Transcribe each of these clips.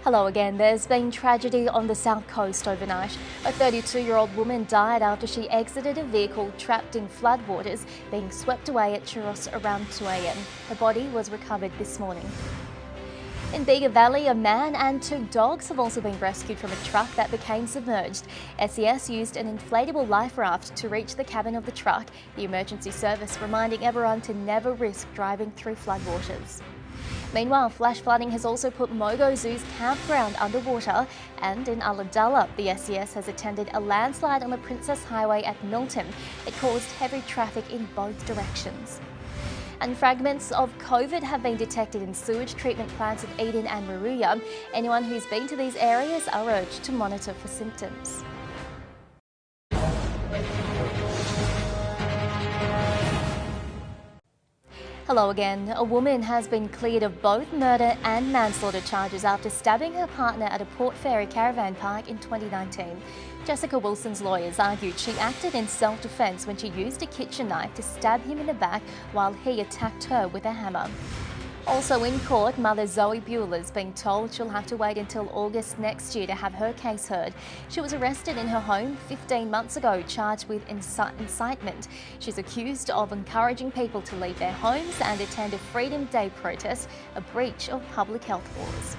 Hello again. There's been tragedy on the south coast overnight. A 32-year-old woman died after she exited a vehicle trapped in floodwaters, being swept away at Churros around 2 a.m. Her body was recovered this morning. In Bega Valley, a man and 2 dogs have also been rescued from a truck that became submerged. SES used an inflatable life raft to reach the cabin of the truck, the emergency service reminding everyone to never risk driving through floodwaters. Meanwhile, flash flooding has also put Mogo Zoo's campground underwater, and in Ulladulla, the SES has attended a landslide on the Princess Highway at Milton. It caused heavy traffic in both directions. And fragments of COVID have been detected in sewage treatment plants at Eden and Maruya. Anyone who's been to these areas are urged to monitor for symptoms. Hello again. A woman has been cleared of both murder and manslaughter charges after stabbing her partner at a Port Fairy caravan park in 2019. Jessica Wilson's lawyers argued she acted in self-defence when she used a kitchen knife to stab him in the back while he attacked her with a hammer. Also in court, mother Zoe Bueller's been told she'll have to wait until August next year to have her case heard. She was arrested in her home 15 months ago, charged with incitement. She's accused of encouraging people to leave their homes and attend a Freedom Day protest, a breach of public health laws.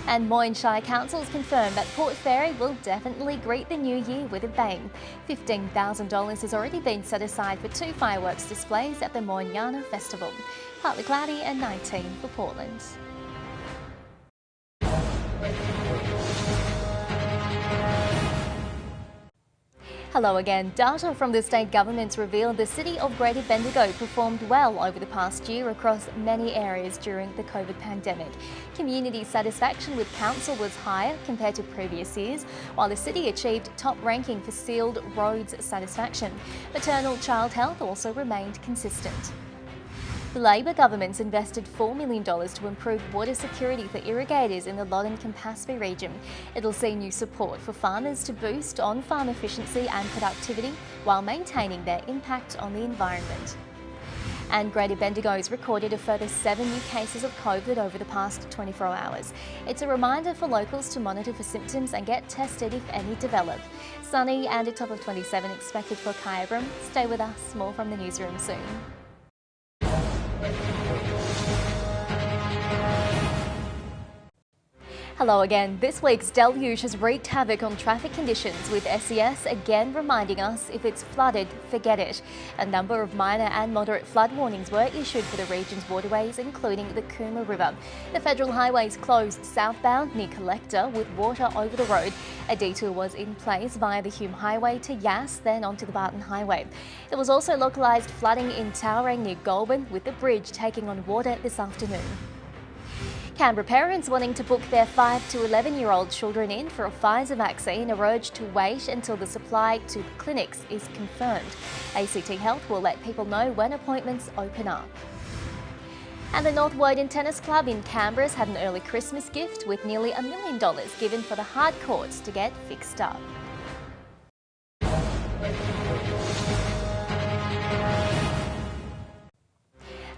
And Moyne Shire Council's confirmed that Port Fairy will definitely greet the new year with a bang. $15,000 has already been set aside for 2 fireworks displays at the Moyniana Festival. Partly cloudy and 19 for Portland. Hello again. Data from the state governments revealed the city of Greater Bendigo performed well over the past year across many areas during the COVID pandemic. Community satisfaction with council was higher compared to previous years, while the city achieved top ranking for sealed roads satisfaction. Maternal child health also remained consistent. The Labor government's invested $4 million to improve water security for irrigators in the Loddon-Campaspe region. It'll see new support for farmers to boost on-farm efficiency and productivity while maintaining their impact on the environment. And Greater Bendigo's recorded a further 7 new cases of COVID over the past 24 hours. It's a reminder for locals to monitor for symptoms and get tested if any develop. Sunny and a top of 27 expected for Kyabram. Stay with us, more from the newsroom soon. Hello again. This week's deluge has wreaked havoc on traffic conditions, with SES again reminding us if it's flooded, forget it. A number of minor and moderate flood warnings were issued for the region's waterways, including the Cooma River. The federal highways closed southbound near Collector with water over the road. A detour was in place via the Hume Highway to Yass, then onto the Barton Highway. There was also localised flooding in Taurang near Goulburn, with the bridge taking on water this afternoon. Canberra parents wanting to book their 5 to 11-year-old children in for a Pfizer vaccine are urged to wait until the supply to clinics is confirmed. ACT Health will let people know when appointments open up. And the North Woden Tennis Club in Canberra's had an early Christmas gift with nearly $1 million given for the hard courts to get fixed up.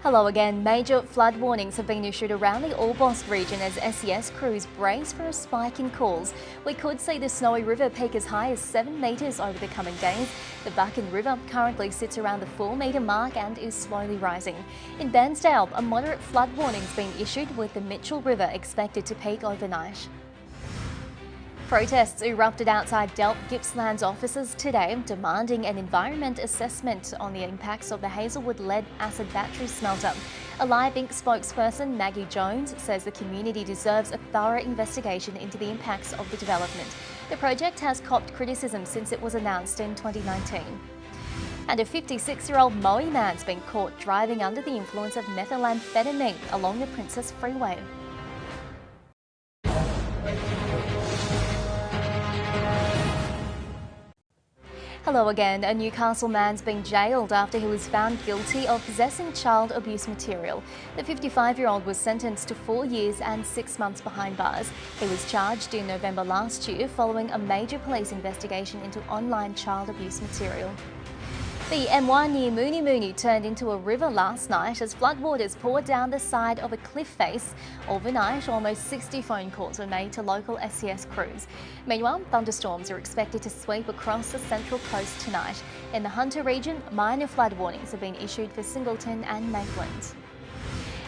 Hello again. Major flood warnings have been issued around the Orbost region as SES crews brace for a spike in calls. We could see the Snowy River peak as high as 7 metres over the coming days. The Buchan River currently sits around the 4-metre mark and is slowly rising. In Bairnsdale, a moderate flood warning's been issued, with the Mitchell River expected to peak overnight. Protests erupted outside Gippsland's offices today, demanding an environment assessment on the impacts of the Hazelwood lead-acid battery smelter. A Live Inc spokesperson, Maggie Jones, says the community deserves a thorough investigation into the impacts of the development. The project has copped criticism since it was announced in 2019. And a 56-year-old Maui man's been caught driving under the influence of methamphetamine along the Princess Freeway. Hello again. A Newcastle man's been jailed after he was found guilty of possessing child abuse material. The 55-year-old was sentenced to 4 years and 6 months behind bars. He was charged in November last year following a major police investigation into online child abuse material. The M1 near Mooney Mooney turned into a river last night as floodwaters poured down the side of a cliff face. Overnight, almost 60 phone calls were made to local SES crews. Meanwhile, thunderstorms are expected to sweep across the central coast tonight. In the Hunter region, minor flood warnings have been issued for Singleton and Maitland.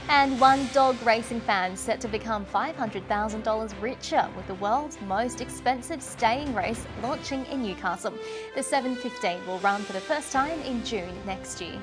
And one dog racing fan set to become $500,000 richer with the world's most expensive staying race launching in Newcastle. The 7:15 will run for the first time in June next year.